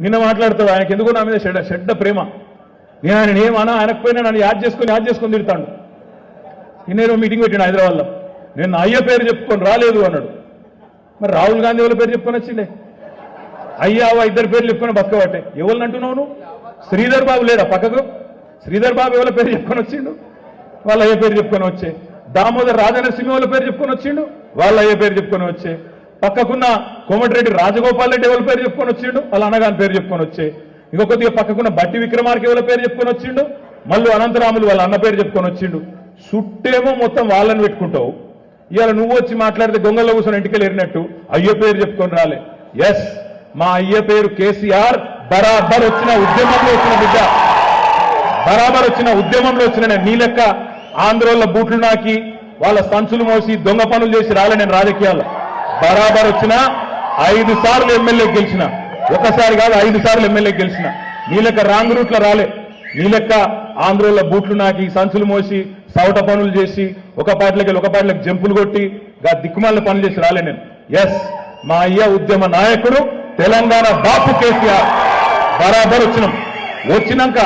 నిన్న మాట్లాడుతాడు ఆయనకి ఎందుకో నా మీద చెడ్డ ప్రేమ. నేను ఆయన ఏమన్నా ఆయనకపోయినా నన్ను యాద్ చేసుకొని తిడతాడు. నిన్నేనో మీటింగ్ పెట్టాడు హైదరాబాద్లో, నేను నా అయ్య పేరు చెప్పుకొని రాలేదు అన్నాడు. మరి రాహుల్ గాంధీ వాళ్ళ పేరు చెప్పుకొని వచ్చిండే, అయ్యావా ఇద్దరు పేర్లు చెప్పుకొని బతకబట్టే. ఎవరిని అంటున్నావు నువ్వు? శ్రీధర్ బాబు లేడా పక్కకు? శ్రీధర్ బాబు ఎవరి పేరు చెప్పుకొని వచ్చిండు? వాళ్ళ అయ్య పేరు చెప్పుకొని వచ్చే. దామోదర్ రాజనరసింహ వాళ్ళ పేరు చెప్పుకొని వచ్చిండు, వాళ్ళ అయ్య పేరు చెప్పుకొని వచ్చే. పక్కకున్న కోమటిరెడ్డి రాజగోపాల్ రెడ్డి ఎవరి పేరు చెప్పుకొని వచ్చిండు, వాళ్ళ అన్నగాని పేరు చెప్పుకొని వచ్చే. ఇంకొకటిగా పక్కకున్న బట్టి విక్రమార్క ఎవరి పేరు చెప్పుకొని వచ్చిండు, మళ్ళీ అనంతరాములు వాళ్ళ అన్న పేరు చెప్పుకొని వచ్చిండు. సుట్టేమో మొత్తం వాళ్ళని పెట్టుకుంటావు. ఇవాళ నువ్వు వచ్చి మాట్లాడితే గొంగల్లో కూర్చొని ఇంటికి ఎరినట్టు అయ్య పేరు చెప్పుకొని రాలే. ఎస్, మా అయ్య పేరు కేసీఆర్. బరాబర్ వచ్చిన ఉద్యమంలో వచ్చిన బిడ్డ, బరాబర్ వచ్చిన ఉద్యమంలో వచ్చిన నేను. నీ లెక్క ఆంధ్రోళ్ళ బూట్లు నాకి వాళ్ళ సంచులు మోసి దొంగ పనులు చేసి రాలే నేను రాజకీయాల్లో. బరాబర్ వచ్చిన 5 సార్లు ఎమ్మెల్యే గెలిచిన, ఒకసారి కాదు 5 సార్లు ఎమ్మెల్యే గెలిచిన. నీ లెక్క రాంగ్ రూట్లో రాలే. నీ లెక్క ఆంధ్రోళ్ళ బూట్లు నాకి సంచులు మోసి సవట పనులు చేసి ఒక పార్టీలకు జంపులు కొట్టి దిక్కుమాల పనులు చేసి రాలే నేను. ఎస్, మా అయ్య ఉద్యమ నాయకుడు, తెలంగాణ బాపు కేసీఆర్. బరాబర్ వచ్చినాక